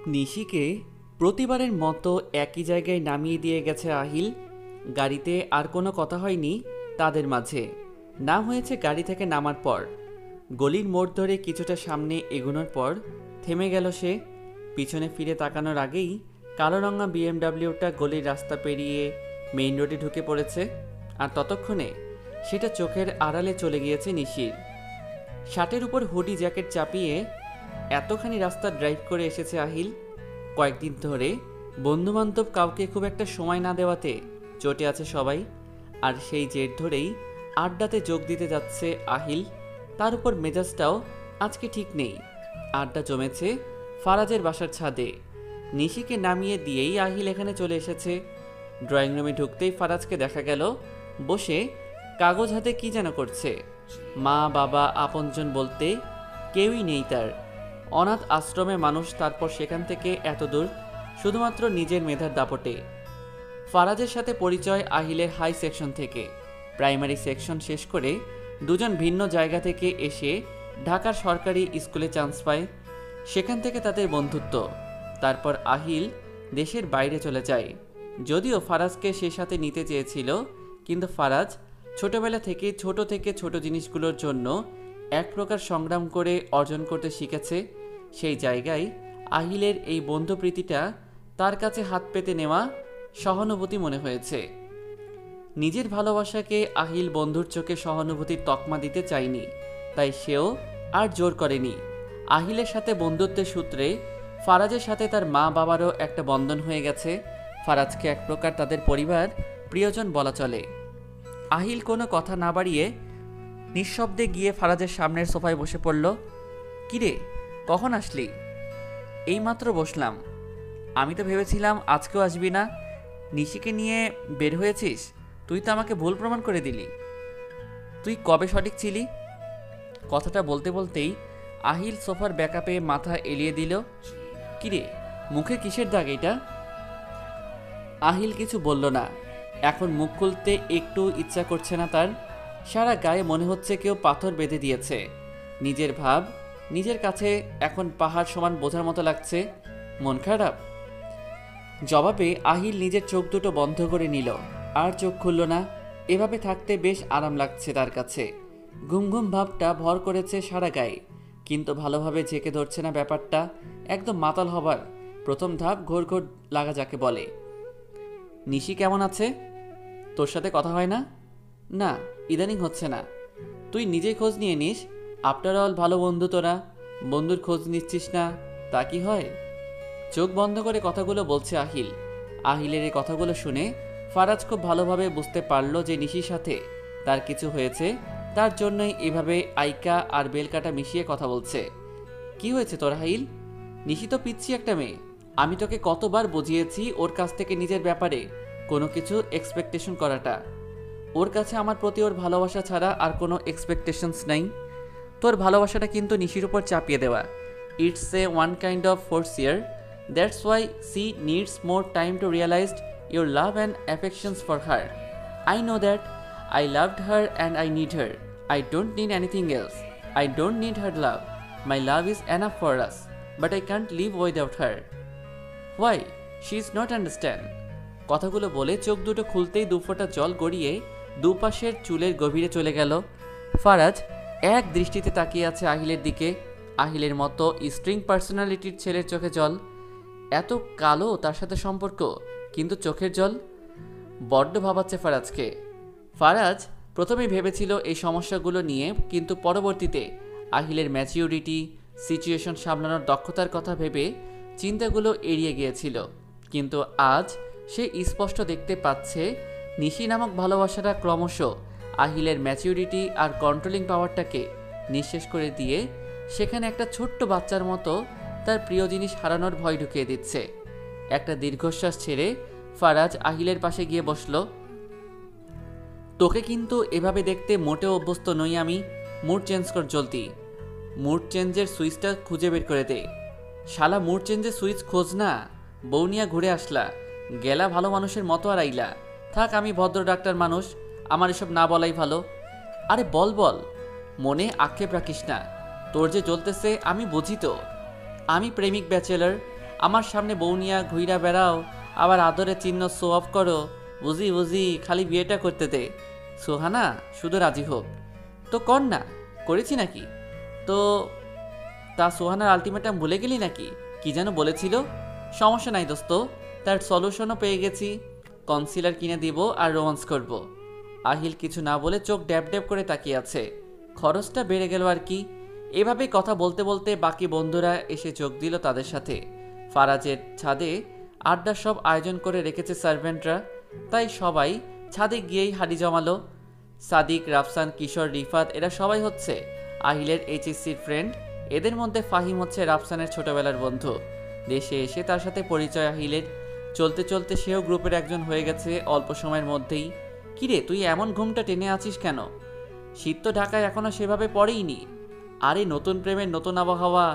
নিশিকে প্রতিবারের মতো একই জায়গায় নামিয়ে দিয়ে গেছে আহিল। গাড়িতে আর কোনো কথা হয়নি তাদের মাঝে। নাম হয়েছে গাড়ি থেকে নামার পর। গলির মোড় ধরে কিছুটা সামনে এগোনোর পর থেমে গেল সে। পিছনে ফিরে তাকানোর আগেই কালো রঙা বিএমডাব্লিউটা গলির রাস্তা পেরিয়ে মেইন রোডে ঢুকে পড়েছে। আর ততক্ষণে সেটা চোখের আড়ালে চলে গিয়েছে নিশির। শার্টের উপর হুডি জ্যাকেট চাপিয়ে এতখানি রাস্তা ড্রাইভ করে এসেছে আহিল। কয়েকদিন ধরে বন্ধুবান্ধব কাউকে খুব একটা সময় না দেওয়াতে চটে আছে সবাই। আর সেই জের ধরেই আড্ডাতে যোগ দিতে যাচ্ছে আহিল। তার উপর মেজাজটাও আজকে ঠিক নেই। আড্ডা জমেছে ফারাজের বাসার ছাদে। নিশিকে নামিয়ে দিয়েই আহিল এখানে চলে এসেছে। ড্রয়িং রুমে ঢুকতেই ফারাজকে দেখা গেল বসে কাগজ হাতে কি যেন করছে। মা বাবা আপনজন বলতে কেউই নেই তার। অনাথ আশ্রমে মানুষ, তারপর সেখান থেকে এত দূর শুধুমাত্র নিজের মেধার দাপটে। ফারাজের সাথে পরিচয় আহিলের হাই সেকশন থেকে। প্রাইমারি সেকশন শেষ করে দুজন ভিন্ন জায়গা থেকে এসে ঢাকার সরকারি স্কুলে চান্স পায়। সেখান থেকে তাদের বন্ধুত্ব। তারপর আহিল দেশের বাইরে চলে যায়। যদিও ফারাজকে সে সাথে নিতে চেয়েছিল, কিন্তু ফারাজ ছোটবেলা থেকে ছোট জিনিসগুলোর জন্য এক প্রকার সংগ্রাম করে অর্জন করতে শিখেছে। সেই জায়গায় আহিলের এই বন্ধুপ্রীতিটা তার কাছে হাত পেতে নেওয়া সহানুভূতি মনে হয়েছে। নিজের ভালোবাসাকে আহিল বন্ধুর চোখে সহানুভূতির তকমা দিতে চায়নি, তাই সেও আর জোর করেনি। আহিলের সাথে বন্ধুত্বের সূত্রে ফারাজের সাথে তার মা বাবারও একটা বন্ধন হয়ে গেছে। ফারাজকে এক প্রকার তাদের পরিবার প্রিয়জন বলা চলে। আহিল কোনো কথা না বাড়িয়ে নিঃশব্দে গিয়ে ফারাজের সামনের সোফায় বসে পড়ল। কিরে, কখন আসলি? এইমাত্র বসলাম। আমি তো ভেবেছিলাম আজকেও আসবি না। নিশিকে নিয়ে বের হয়েছিস? তুই তো আমাকে ভুল প্রমাণ করে দিলি। তুই কবে সঠিক ছিলি? কথাটা বলতে বলতেই আহিল সোফার ব্যাকআপে মাথা এলিয়ে দিল। কিরে, মুখে কিসের দাগ এটা? আহিল কিছু বলল না। এখন মুখ খুলতে একটু ইচ্ছা করছে না তার। সারা গায়ে মনে হচ্ছে কেউ পাথর বেঁধে দিয়েছে। নিজের ভাব নিজের কাছে এখন পাহাড় সমান বোঝার মতো লাগছে। মন খারাপ? জবাবে আহিল নিজের চোখ দুটো বন্ধ করে নিল। আর চোখ খুলল না। এভাবে থাকতে বেশ আরাম লাগছে তার কাছে। ঘুম ঘুম ভাবটা ভর করেছে সারা গায়ে, কিন্তু ভালোভাবে ঝেঁকে ধরছে না ব্যাপারটা। একদম মাতাল হবার প্রথম ধাপ ঘোর ঘোর লাগা যাকে বলে। নিশি কেমন আছে? তোর সাথে কথা হয় না? না, ইদানিং হচ্ছে না। তুই নিজেই খোঁজ নিয়ে নিস। আফটার অল ভালো বন্ধু তোরা, বন্ধুর খোঁজ নিচ্ছিস না, তা কি হয়? চোখ বন্ধ করে কথাগুলো বলছে আহিল। আহিলের এই কথাগুলো শুনে ফারাজ খুব ভালোভাবে বুঝতে পারল যে নিশির সাথে তার কিছু হয়েছে। তার জন্যই এভাবে আইকা আর বেলকাটা মিশিয়ে কথা বলছে। কি হয়েছে তোর আহিল? নিশি তো পিচ্ছি একটা মেয়ে। আমি তোকে কতবার বুঝিয়েছি ওর কাছ থেকে নিজের ব্যাপারে কোনো কিছু এক্সপেকটেশন করাটা। ওর কাছে আমার প্রতি ওর ভালোবাসা ছাড়া আর কোনো এক্সপেকটেশনস নাই। তোর ভালোবাসাটা কিন্তু নিশির উপর চাপিয়ে দেওয়া। It's a one kind of force here. That's why she needs more time to realise your love and affections for her. I know that I loved her and I need her. I don't need anything else. I don't need her love. My love is enough for us. But I can't live without her. Why? She is not understand. কথাগুলো বলে চোখ দুটো খুলতেই দুফোঁটা জল গড়িয়ে দুপাশের চুলের গভীরে চলে গেল। ফারাজ এক দৃষ্টিতে তাকিয়ে আছে আহিলের দিকে। আহিলের মতো স্ট্রিং পার্সোনালিটির ছেলের চোখে জল। এত কালো তার সাথে সম্পর্ক, কিন্তু চোখের জল। বড্ড ভাবাচ্ছে ফারাজকে। ফারাজ প্রথমেই ভেবেছিল এই সমস্যাগুলো নিয়ে, কিন্তু পরবর্তীতে আহিলের ম্যাচিউরিটি, সিচুয়েশন সামলানোর দক্ষতার কথা ভেবে চিন্তাগুলো এড়িয়ে গিয়েছিল। কিন্তু আজ সে স্পষ্ট দেখতে পাচ্ছে নিশি নামক ভালোবাসাটা ক্রমশ আহিলের ম্যাচিউরিটি আর কন্ট্রোলিং পাওয়ারটাকে নিঃশেষ করে দিয়ে সেখানে একটা ছোট্ট বাচ্চার মতো তার প্রিয় জিনিস হারানোর ভয় ঢুকিয়ে দিচ্ছে। একটা দীর্ঘশ্বাস ছেড়ে ফারাজ আহিলের পাশে গিয়ে বসল। তোকে কিন্তু এভাবে দেখতে মোটেও অভ্যস্ত নই আমি। মুড চেঞ্জ কর জলদি। মুড চেঞ্জের সুইচটা খুঁজে বের করে দে। শালা মুড চেঞ্জের সুইচ খোঁজ না, বউ নিয়ে ঘুরে আসলা, গেলা ভালো মানুষের মতো আর আইলা। থাক, আমি ভদ্র ডাক্তার মানুষ, আমার এসব না বলাই ভালো। আরে বল বল, মনে আক্ষেপ রাখিস না। তোর যে জ্বলতেছে আমি বুঝি তো। আমি প্রেমিক ব্যাচেলার, আমার সামনে বউ নিয়া ঘুইরা বেড়াও, আবার আদরের চিহ্ন শো অফ করো। বুঝি বুঝি, খালি বিয়েটা করতে দে। সোহানা শুধু রাজি হোক। তো কর না, করেছি নাকি? তো তা সোহানার আলটিমেটাম ভুলে গেলি নাকি? কি যেন বলেছিল? সমস্যা নাই দোস্ত, তার সলিউশনও পেয়ে গেছি। কনসিলার কিনে দিব আর রোমান্স করব। আহিল কিছু না বলে চোখ ড্যাব ড্যাব করে তাকিয়ে আছে। খরচটা বেড়ে গেল আর কি। এভাবেই কথা বলতে বলতে বাকি বন্ধুরা এসে যোগ দিল তাদের সাথে। ফারাজের ছাদে আড্ডার সব আয়োজন করে রেখেছে সার্ভেন্টরা, তাই সবাই ছাদে গিয়েই হাঁড়ি জমালো। সাদিক, রাফসান, কিশোর, রিফাত এরা সবাই হচ্ছে আহিলের এইচএসসির ফ্রেন্ড। এদের মধ্যে ফাহিম হচ্ছে রাফসানের ছোটবেলার বন্ধু। দেশে এসে তার সাথে পরিচয় আহিলের। চলতে চলতে সেও গ্রুপের একজন হয়ে গেছে অল্প সময়ের মধ্যেই। কিরে, তুই এমন ঘুমটা টেনে আছিস কেন? শীত তো ঢাকায় এখনো সেভাবে পড়েইনি। আরে নতুন প্রেমের নতুন আবহাওয়া,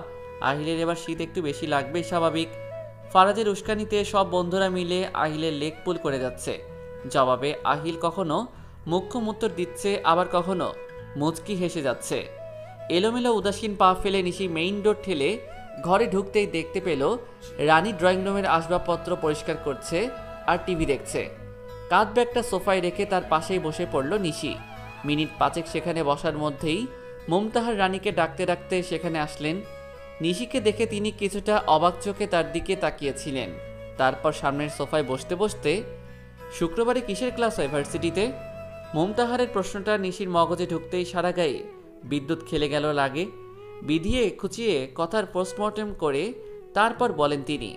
আহিলের এবার শীত একটু বেশি লাগবেই স্বাভাবিক। ফারাজের উস্কানিতে সব বন্ধুরা মিলে আহিলের লেগ পুল করে যাচ্ছে। জবাবে আহিল কখনো মুখ্যম উত্তর দিচ্ছে, আবার কখনো মুচকি হেসে যাচ্ছে। এলোমেলো উদাসীন পা ফেলে নিশি মেইন ডোর ঠেলে ঘরে ঢুকতেই দেখতে পেল রানী ড্রয়িং রুমের আসবাবপত্র পরিষ্কার করছে আর টিভি দেখছে। কাঁধ ব্যাগটা সোফায় রেখে তার পাশেই বসে পড়ল নিশি। মিনিট পাঁচেক সেখানে বসার মধ্যেই মুমতাহার রানীকে ডাকতে ডাকতে সেখানে আসলেন। নিশিকে দেখে তিনি কিছুটা অবাক চোখে তার দিকে তাকিয়েছিলেন। তারপর সামনের সোফায় বসতে বসতে, শুক্রবারে কিসের ক্লাস হয় ভার্সিটিতে? মুমতাহারের প্রশ্নটা নিশির মগজে ঢুকতেই সারা গায়ে বিদ্যুৎ খেলে গেল লাগে। বিধিয়ে খুঁচিয়ে কথার পোস্টমর্টেম করে তারপর বলেন তিনি,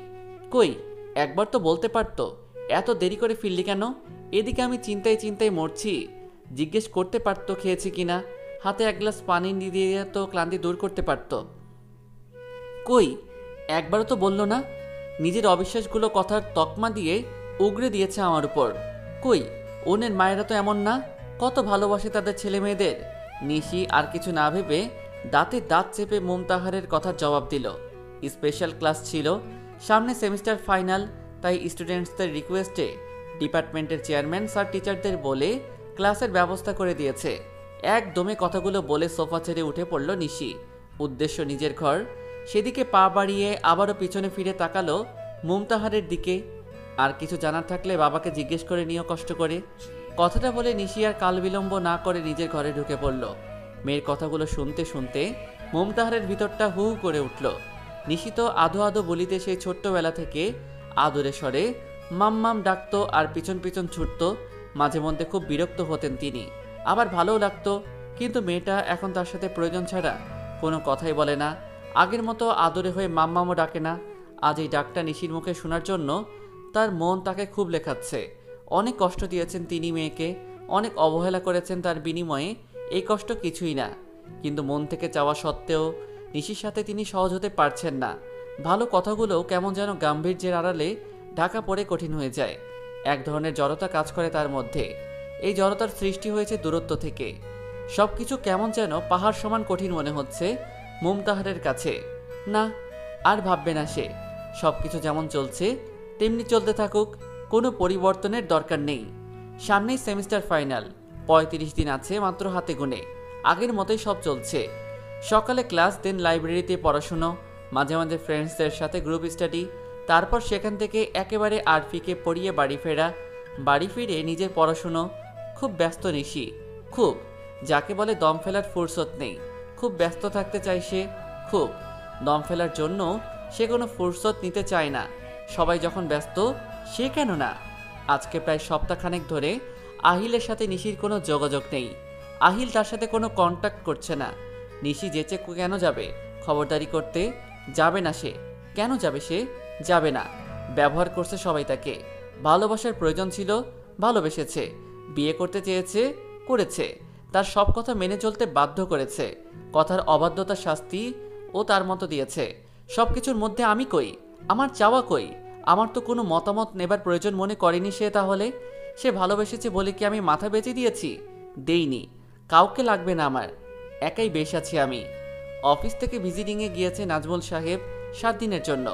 কই একবার তো বলতে পারতো, এত দেরি করে ফিরলি কেন? এদিকে আমি চিন্তায় চিন্তায় মরছি। জিজ্ঞেস করতে পারতো খেয়েছি কিনা, হাতে এক গ্লাস পানি দিয়ে তো ক্লান্তি দূর করতে পারতো। কই একবারও তো বলল না। নিজের অবিশ্বাসগুলো কথার তকমা দিয়ে উগরে দিয়েছে আমার উপর। কই ওনের মায়েরা তো এমন না, কত ভালোবাসে তাদের ছেলে মেয়েদের। নিশি আর কিছু না ভেবে দাঁতে দাঁত চেপে মুমতাহারের কথার জবাব দিল। স্পেশাল ক্লাস ছিল, সামনে সেমিস্টার ফাইনাল, তাই স্টুডেন্টসদের রিকোয়েস্টে ডিপার্টমেন্টের চেয়ারম্যান স্যার টিচারদের বলে ক্লাসের ব্যবস্থা করে দিয়েছে। একদমে কথাগুলো বলে সোফা ছেড়ে উঠে পড়ল নিশি। উদ্দেশ্য নিজের ঘর। সেদিকে পা বাড়িয়ে আবারও পিছনে ফিরে তাকালো মুমতাহারের দিকে। আর কিছু জানার থাকলে বাবাকে জিজ্ঞেস করে নিও কষ্ট করে। কথাটা বলে নিশি আর কাল বিলম্ব না করে নিজের ঘরে ঢুকে পড়ল। মেয়ের কথাগুলো শুনতে শুনতে মুমতাহারের ভিতরটা হু হু করে উঠল। নিশি তো আধো আধো বলিতে সেই ছোট্টবেলা থেকে আদরে স্বরে মাম্মাম ডাকতো আর পিছন পিছন ছুটতো। মাঝে মধ্যে খুব বিরক্ত হতেন তিনি, আবার ভালোও লাগতো। কিন্তু মেয়েটা এখন তার সাথে প্রয়োজন ছাড়া কোনো কথাই বলে না, আগের মতো আদরে হয়ে মাম্মামও ডাকে না। আজ এই ডাকটা নিশির মুখে শোনার জন্য তার মন তাকে খুব লেখাচ্ছে। অনেক কষ্ট দিয়েছেন তিনি মেয়েকে, অনেক অবহেলা করেছেন, তার বিনিময়ে এই কষ্ট কিছুই না। কিন্তু মন থেকে চাওয়া সত্ত্বেও নিশির সাথে তিনি সহজ হতে পারছেন না। ভালো কথাগুলো কেমন যেন গাম্ভীর্যের আড়ালে ঢাকা পড়ে কঠিন হয়ে যায়। এক ধরনের জড়তা কাজ করে তার মধ্যে। এই জড়তার সৃষ্টি হয়েছে দূরত্ব থেকে। সব কিছু কেমন যেন পাহাড় সমান কঠিন মনে হচ্ছে মুমতাহারের কাছে। না, আর ভাববে না সে। সব কিছু যেমন চলছে তেমনি চলতে থাকুক, কোনো পরিবর্তনের দরকার নেই। সামনেই সেমিস্টার ফাইনাল, ৩৫ দিন আছে মাত্র হাতে গুনে। আগের মতোই সব চলছে। সকালে ক্লাস, দেন লাইব্রেরিতে পড়াশুনো, মাঝে মাঝে ফ্রেন্ডসদের সাথে গ্রুপ স্টাডি, তারপর সেখান থেকে একেবারে আরফিকে পড়িয়ে বাড়ি ফেরা। বাড়ি ফিরে নিজের পড়াশুনো। খুব ব্যস্ত নিশি, খুব, যাকে বলে দম ফেলার ফুরসত নেই। খুব ব্যস্ত থাকতে চায় সে, খুব। দম ফেলার জন্য সে কোনো ফুরসত নিতে চায় না। সবাই যখন ব্যস্ত, সে কেন না? আজকে প্রায় সপ্তাহখানেক ধরে আহিলের সাথে নিশির কোনো যোগাযোগ নেই। আহিল তার সাথে কোনো কন্ট্যাক্ট করছে না। নিশি যেচে কেন যাবে খবরদারি করতে? যাবে না সে। কেন যাবে সে? যাবে না। ব্যবহার করছে সবাই তাকে। ভালোবাসার প্রয়োজন ছিল, ভালোবেসেছে। বিয়ে করতে চেয়েছে, করেছে। তার সব কথা মেনে চলতে বাধ্য করেছে। কথার অবাধ্যতার শাস্তি ও তার মতো দিয়েছে। সব কিছুর মধ্যে আমি কই? আমার চাওয়া কই? আমার তো কোনো মতামত নেবার প্রয়োজন মনে করেনি সে। তাহলে সে ভালোবেসেছে বলে কি আমি মাথা বেঁচে দিয়েছি? দেইনি। কাউকে লাগবে না আমার, একাই বেশ আছি আমি। অফিস থেকে ভিজিটিংয়ে গিয়েছে নাজমুল সাহেব 7 দিনের জন্য।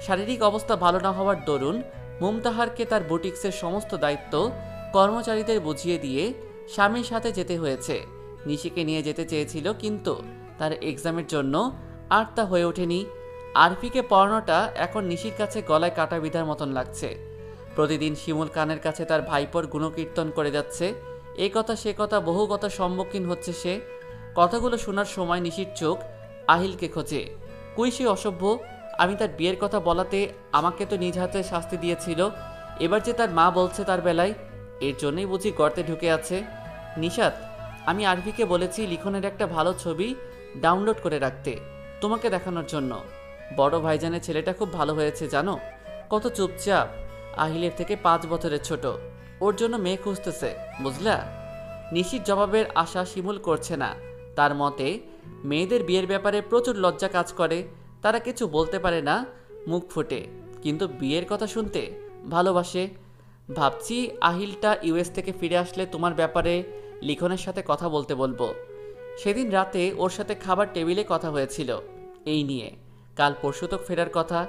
শারীরিক অবস্থা ভালো না হওয়ার দরুন মুমতাহারকে তার বুটিক্সের সমস্ত দায়িত্ব কর্মচারীদের বুঝিয়ে দিয়ে স্বামীর সাথে যেতে হয়েছে। নিশিকে নিয়ে যেতে চেয়েছিল, কিন্তু তার এক্সামের জন্য আর তা হয়ে ওঠেনি। আরফিকে পড়ানোটা এখন নিশির কাছে গলায় কাটা বিঁধার মতন লাগছে। প্রতিদিন শিমুল কানের কাছে তার ভাইপোর গুণকীর্তন করে যাচ্ছে। এই কথা সে কথা বহু কথা সম্মুখীন হচ্ছে সে। কথাগুলো শোনার সময় নিশির চোখ আহিলকে খোঁজে। কই সে অসভ্য! আমি তার বিয়ের কথা বলাতে আমাকে তো নিজ হাতে শাস্তি দিয়েছিল, এবার যে তার মা বলছে তার বেলায়, এর জন্যই বুঝি গর্তে ঢুকে আছে। নিশাত, আমি আরফিকে বলেছি লিখনের একটা ভালো ছবি ডাউনলোড করে রাখতে, তোমাকে দেখানোর জন্য। বড় ভাইজানের ছেলেটা খুব ভালো হয়েছে জানো, কত চুপচাপ, আহিলের থেকে 5 বছরের ছোট। ওর জন্য মেয়ে খুঁজতেছে, বুঝলা? নিশির জবাবের আশা শিমুল করছে না। তার মতে মেয়েদের বিয়ের ব্যাপারে প্রচুর লজ্জা কাজ করে, তারা কিছু বলতে পারে না মুখ ফুটে, কিন্তু বিয়ের কথা শুনতে ভালোবাসে। ভাবছি আহিলটা ইউএস থেকে ফিরে আসলে তোমার ব্যাপারে লিখনের সাথে কথা বলতে বলবো। সেদিন রাতে ওর সাথে খাবার টেবিলে কথা হয়েছিল এই নিয়ে, কাল পরশু তো ফেরার কথা।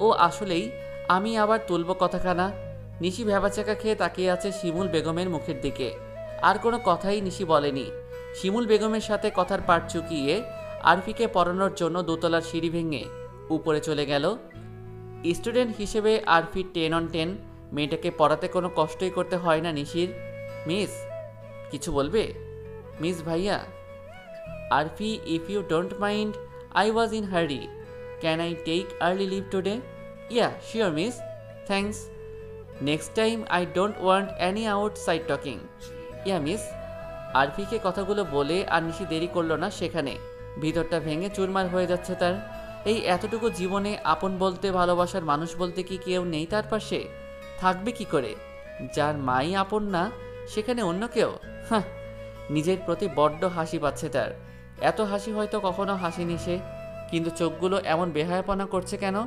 ও আসলেই আমি আবার তুলব কথাখানা। নিশি ভ্যাবাচাকা খেয়ে তাকিয়ে আছে শিমুল বেগমের মুখের দিকে। আর কোনো কথাই নিশি বলেনি। শিমুল বেগমের সাথে কথার পাট চুকিয়ে আরফিকে পড়ানোর জন্য দোতলার সিঁড়ি ভেঙে উপরে চলে গেল। স্টুডেন্ট হিসেবে আরফি 10 on 10, মেয়েটাকে পড়াতে কোনো কষ্টই করতে হয় না নিশির। মিস, কিছু বলবে? মিস ভাইয়া। Arfi, if you don't mind, I was in hurry, can I take early leave today? Yeah sure miss, thanks. Next time I don't want any outside talking. Yeah miss. আরফিকে কথাগুলো বলে আর নিশি দেরি করলো না সেখানে। ভিতরটা ভেঙে চুরমার হয়ে যাচ্ছে তার। এই এতটুকু জীবনে আপন বলতে, ভালোবাসার মানুষ বলতে কি কেউ নেই তার পাশে? থাকবে কি করে? যার মাই আপন না সেখানে অন্য কেউ? হ্যাঁ, নিজের প্রতি বড্ড হাসি পাচ্ছে তার। এত হাসি হয়তো কখনো হাসিনি সে, কিন্তু চোখগুলো এমন বেহায়াপনা করছে কেন?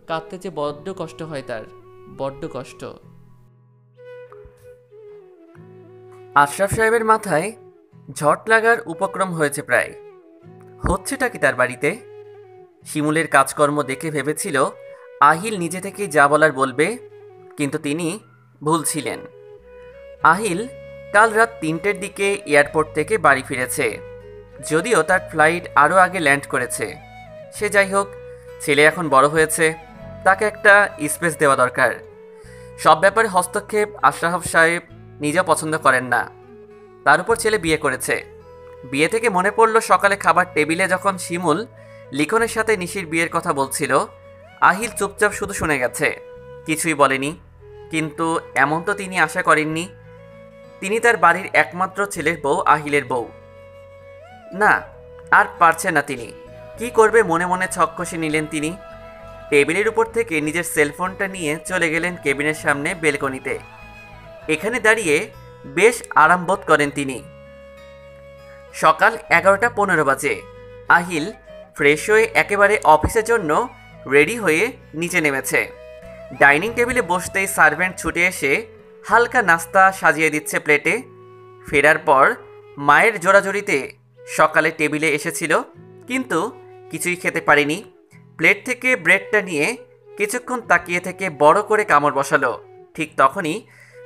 কাঁদতে যে বড্ড কষ্ট হয় তার, বড্ড কষ্ট। আশরাফ সাহেবের মাথায় ঝট লাগার উপক্রম হয়েছে প্রায়। হচ্ছেটা কি তার বাড়িতে? শিমুলের কাজকর্ম দেখে ভেবেছিল আহিল নিজে থেকেই যা বলার বলবে, কিন্তু তিনি ভুল ছিলেন। আহিল কাল রাত 3টের দিকে এয়ারপোর্ট থেকে বাড়ি ফিরেছে, যদিও তার ফ্লাইট আরও আগে ল্যান্ড করেছে। সে যাই হোক, ছেলে এখন বড় হয়েছে, তাকে একটা স্পেস দেওয়া দরকার। সব ব্যাপারে হস্তক্ষেপ আশরাফ সাহেব নিজেও পছন্দ করেন না। তার উপর ছেলে বিয়ে করেছে। বিয়ে থেকে মনে পড়ল সকালে খাবার টেবিলে যখন শিমুল লিখনের সাথে নিশির বিয়ের কথা বলছিল, আহিল চুপচাপ শুধু শুনে গেছে, কিছুই বলেনি। কিন্তু এমন তো তিনি আশা করেননি। তিনি তার বাড়ির একমাত্র ছেলের বউ, আহিলের বউ। না, আর পারছে না তিনি। কি করবে মনে মনে ছক কষে নিলেন তিনি। টেবিলের উপর থেকে নিজের সেলফোনটা নিয়ে চলে গেলেন কেবিনের সামনে বেলকনিতে। এখানে দাঁড়িয়ে বেশ আরাম বোধ করেন তিনি। সকাল 11:15 বাজে। আহিল ফ্রেশ হয়ে একেবারে অফিসের জন্য রেডি হয়ে নিচে নেমেছে। ডাইনিং টেবিলে বসতেই সার্ভেন্ট ছুটে এসে হালকা নাস্তা সাজিয়ে দিচ্ছে প্লেটে। ফেরার পর মায়ের জোড়াজড়িতে সকালে টেবিলে এসেছিল, কিন্তু কিছুই খেতে পারেনি। প্লেট থেকে ব্রেডটা নিয়ে কিছুক্ষণ তাকিয়ে থেকে বড় করে কামড় বসালো। ঠিক তখনই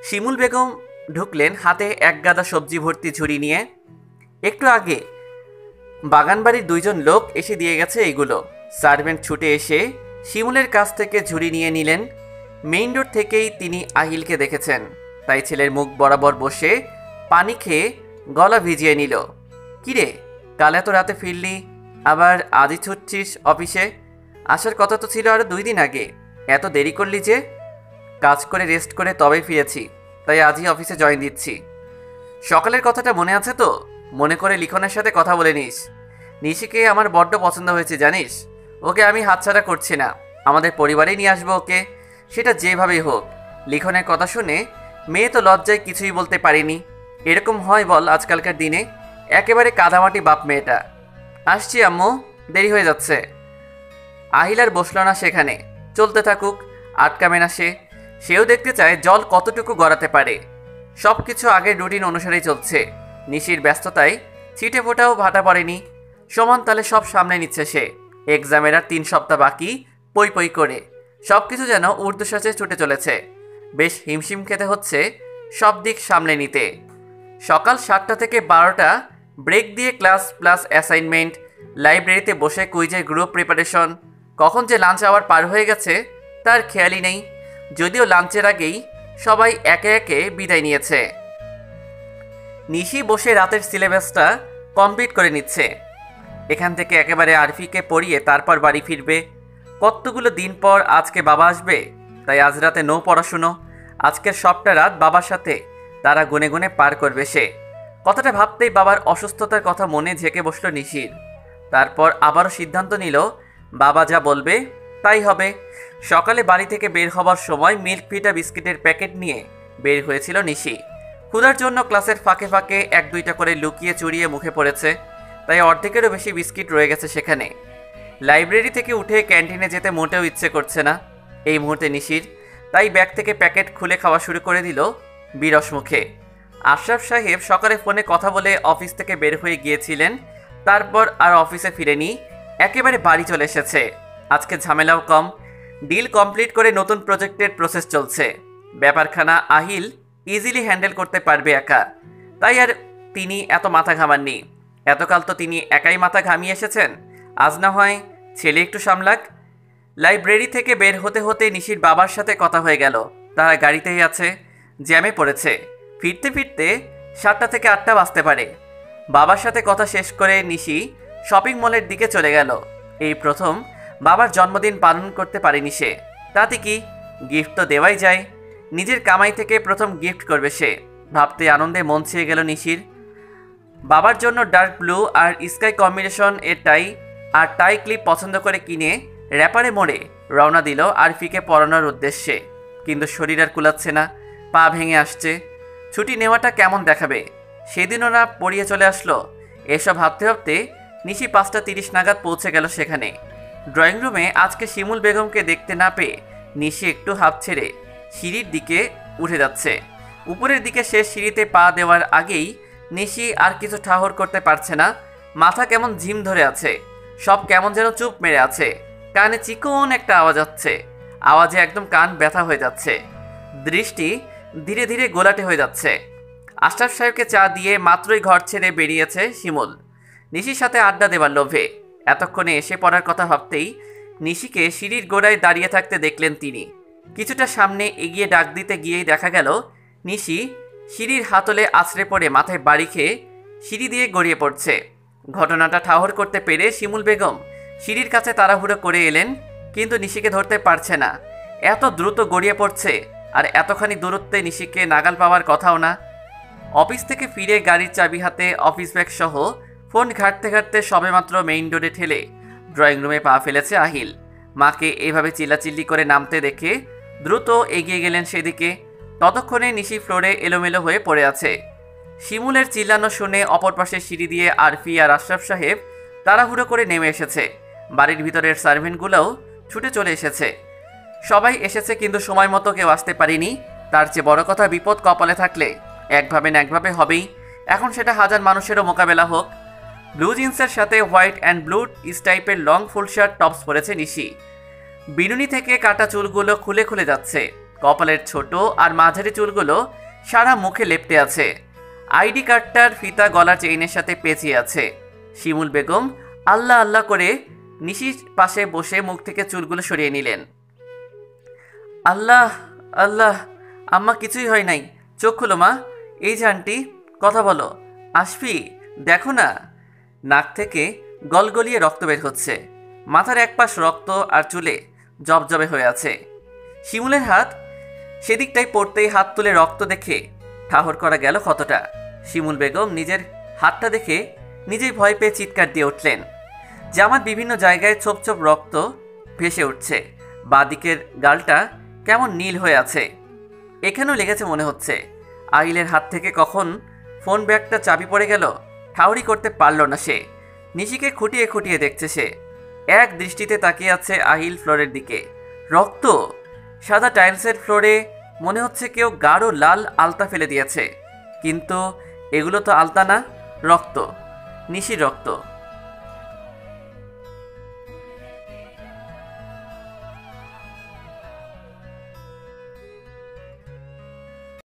শিমুল বেগম ঢুকলেন হাতে এক গাদা সবজি ভর্তি ঝুড়ি নিয়ে। একটু আগে বাগানবাড়ির 2জন লোক এসে দিয়ে গেছে এইগুলো। সার্ভেন্ট ছুটে এসে শিমুলের কাছ থেকে ঝুড়ি নিয়ে নিলেন। মেইন ডোর থেকেই তিনি আহিলকে দেখেছেন, তাই ছেলের মুখ বরাবর বসে পানি খেয়ে গলা ভিজিয়ে নিল। কিরে, কাল এত রাতে ফিরলি, আবার আজই ছুটছিস অফিসে? আসার কথা তো ছিল আরও 2 দিন আগে, এত দেরি করলি যে? কাজ করে রেস্ট করে তবেই ফিরেছি, তাই আজই অফিসে জয়েন দিচ্ছি। সকালের কথাটা মনে আছে তো? মনে করে লিখনের সাথে কথা বলে নিস। নিশিকে আমার বড্ড পছন্দ হয়েছে জানিস। ওকে আমি হাতছাড়া করছি না, আমাদের পরিবারেই নিয়ে আসবো ওকে, সেটা যেভাবেই হোক। লিখনের কথা শুনে মেয়ে তো লজ্জায় কিছুই বলতে পারিনি। এরকম হয় বল আজকালকার দিনে? একেবারে কাদামাটি বাপ মেয়েটা। আসছি আম্মু, দেরি হয়ে যাচ্ছে। আহিল আর বসল না সেখানে, চলতে থাকুক, আটকাবে না সে। সেও দেখতে চায় জল কতটুকু গড়াতে পারে। সব কিছু আগের রুটিন অনুসারেই চলছে। নিশির ব্যস্ততায় ছিটে ফোটাও ভাটা পড়েনি। সমান তালে সব সামনে নিচ্ছে সে। এক্সামের আর 3 সপ্তাহ বাকি, পই পই করে সব কিছু যেন ঊর্ধ্বশ্বাসে ছুটে চলেছে। বেশ হিমশিম খেতে হচ্ছে সব দিক সামলে নিতে। সকাল 7টা থেকে 12টা ব্রেক দিয়ে ক্লাস প্লাস অ্যাসাইনমেন্ট, লাইব্রেরিতে বসে কুইজের গ্রুপ প্রিপারেশন, কখন যে লাঞ্চ আওয়ার পার হয়ে গেছে তার খেয়ালই নেই। যদিও লাঞ্চের আগেই সবাই একে একে বিদায় নিয়েছে। নিশি বসে রাতের সিলেবাসটা কমপ্লিট করে নিচ্ছে। এখান থেকে একেবারে আরফিকে পড়িয়ে তারপর বাড়ি ফিরবে। কতগুলো দিন পর আজকে বাবা আসবে, তাই আজ রাতে নো পড়াশুনো। আজকের সবটা রাত বাবার সাথে তারা গুনে গুনে পার করবে সে। কথাটা ভাবতেই বাবার অসুস্থতার কথা মনে ঝেঁকে বসল নিশির। তারপর আবারও সিদ্ধান্ত নিল বাবা যা বলবে তাই হবে। সকালে বাড়ি থেকে বের হবার সময় মিল্ক ভিটা বিস্কিটের প্যাকেট নিয়ে বের হয়েছিল নিশি। ক্ষুধার জন্য ক্লাসের ফাঁকে ফাঁকে এক দুইটা করে লুকিয়ে চুরিয়ে মুখে পড়েছে, তাই অর্ধেকেরও বেশি বিস্কিট রয়ে গেছে সেখানে। লাইব্রেরি থেকে উঠে ক্যান্টিনে যেতে মোটেও ইচ্ছে করছে না এই মুহূর্তে নিশির, তাই ব্যাগ থেকে প্যাকেট খুলে খাওয়া শুরু করে দিল বিরস মুখে। আশরাফ সাহেব সকালে ফোনে কথা বলে অফিস থেকে বের হয়ে গিয়েছিলেন, তারপর আর অফিসে ফিরেনি, একেবারে বাড়ি চলে এসেছে। আজকে ঝামেলাও কম, ডিল কমপ্লিট করে নতুন প্রজেক্টের প্রসেস চলছে। ব্যাপারখানা আহিল ইজিলি হ্যান্ডেল করতে পারবে একা, তাই আর তিনি এত মাথা ঘামাননি। এতকাল তো তিনি একাই মাথা ঘামিয়ে এসেছেন, আজ না হয় ছেলে একটু সামলাক। লাইব্রেরি থেকে বের হতে হতে নিশির বাবার সাথে কথা হয়ে গেল। তারা গাড়িতেই আছে, জ্যামে পড়েছে। ফিরতে ফিরতে 7টা থেকে 8টা বাজতে পারে। বাবার সাথে কথা শেষ করে নিশি শপিং মলের দিকে চলে গেল। এই প্রথম বাবার জন্মদিন পালন করতে পারেনি সে, তাতে কি, গিফট তো দেওয়াই যায়। নিজের কামাই থেকে প্রথম গিফট করবে সে, ভাবতে আনন্দে মন ছেয়ে গেল নিশির। বাবার জন্য ডার্ক ব্লু আর স্কাই কম্বিনেশন এর টাই আর টাই ক্লিপ পছন্দ করে কিনে র্যাপারে মোড়ে রওনা দিল আরফিকে পড়ানোর উদ্দেশ্যে। কিন্তু শরীর আর কুলাচ্ছে না, পা ভেঙে আসছে। ছুটি নেওয়াটা কেমন দেখাবে, সেদিনও না পড়িয়ে চলে আসলো। এসব ভাবতে ভাবতে নিশি 5:30 নাগাদ পৌঁছে গেল সেখানে। ড্রয়িং রুমে আজকে শিমুল বেগমকে দেখতে না পেয়ে নিশি একটু হাঁপ ছেড়ে সিঁড়ির দিকে উঠে যাচ্ছে। উপরের দিকে শেষ সিঁড়িতে পা দেওয়ার আগেই নিশি আর কিছু ঠাহর করতে পারছে না। মাথা কেমন ঝিম ধরে আছে, সব কেমন যেন চুপ মেরে আছে। কানে চিকন একটা আওয়াজ আসছে, আওয়াজে একদম কান ব্যথা হয়ে যাচ্ছে। দৃষ্টি ধীরে ধীরে গোলাটে হয়ে যাচ্ছে। আশরাফ সাহেবকে চা দিয়ে মাত্রই ঘর ছেড়ে বেরিয়েছে শিমুল নিশির সাথে আড্ডা দেবার লোভে। এতক্ষণে এসে পড়ার কথা ভাবতেই নিশিকে সিঁড়ির গোড়ায় দাঁড়িয়ে থাকতে দেখলেন তিনি। কিছুটা সামনে এগিয়ে ডাক দিতে গিয়েই দেখা গেল নিশি সিঁড়ির হাতলে আছড়ে পড়ে মাথায় বাড়ি খেয়ে সিঁড়ি দিয়ে গড়িয়ে পড়ছে। ঘটনাটা ঠাহর করতে পেরে শিমুল বেগম সিঁড়ির কাছে তাড়াহুড়ো করে এলেন, কিন্তু নিশিকে ধরতে পারছে না। এত দ্রুত গড়িয়ে পড়ছে, আর এতখানি দূরত্বে নিশিকে নাগাল পাওয়ার কথাও না। অফিস থেকে ফিরে গাড়ির চাবি হাতে অফিস ব্যাগ সহ ফোন ঘাঁটতে ঘাঁটতে সবেমাত্র মেইন রোডে ঠেলে ড্রয়িং রুমে পা ফেলেছে আহিল। মাকে এভাবে চিল্লাচিল্লি করে নামতে দেখে দ্রুত এগিয়ে গেলেন সেদিকে। ততক্ষণে নিশি ফ্লোরে এলোমেলো হয়ে পড়ে আছে। শিমুলের চিল্লানো শুনে অপর পাশে সিঁড়ি দিয়ে আরফি আর আশরাফ সাহেব তাড়াহুড়ো করে নেমে এসেছে। বাড়ির ভিতরের সার্ভেন্টগুলোও ছুটে চলে এসেছে। সবাই এসেছে, কিন্তু সময় মতো কেউ আসতে পারেনি। তার চেয়ে বড় কথা, বিপদ কপালে থাকলে একভাবে না একভাবে হবেই। এখন সেটা হাজার মানুষেরও মোকাবেলা হোক। ব্লু জিন্সের সাথে হোয়াইট অ্যান্ড ব্লু স্টাইপের লং ফুল শার্ট টপস পরেছে নিশি। বিনুনি থেকে কাটা চুলগুলো খুলে খুলে যাচ্ছে। কপালের ছোট আর মাঝারি চুলগুলো সারা মুখে লেপ্টে আছে। আইডি কার্ডটার ফিতা গলার চেইনের সাথে পেঁচিয়ে আছে। শিমুল বেগম আল্লাহ আল্লাহ করে নিশির পাশে বসে মুখ থেকে চুলগুলো সরিয়ে নিলেন। আল্লাহ আল্লাহ, আম্মা কিছুই হয় নাই, চোখ খুলো মা। এই যে আন্টি, কথা বলো। আসফি দেখো না। নাক থেকে গলগলিয়ে রক্ত বের হচ্ছে। মাথার এক পাশ রক্ত আর চুলে জবজবে হয়ে আছে। শিমুলের হাত সেদিকটাই পড়তেই হাত তুলে রক্ত দেখে ঠাহর করা গেল ক্ষতটা। শিমুল বেগম নিজের হাতটা দেখে নিজেই ভয় পেয়ে চিৎকার দিয়ে উঠলেন। জামার বিভিন্ন জায়গায় ছোপ ছোপ রক্ত ভেসে উঠছে। বাঁদিকের গালটা কেমন নীল হয়ে আছে, এখানেও লেগেছে মনে হচ্ছে। আহিলের হাত থেকে কখন ফোন ব্যাগটা চাবি পড়ে গেল ঠাউরি করতে পারল না সে। নিশিকে খুঁটিয়ে খুঁটিয়ে দেখছে সে। এক দৃষ্টিতে তাকিয়ে আছে আহিল ফ্লোরের দিকে। রক্ত, সাদা টাইলসের ফ্লোরে মনে হচ্ছে কেউ গাঢ় লাল আলতা ফেলে দিয়েছে, কিন্তু এগুলো তো আলতা না, রক্ত, নিশির রক্ত।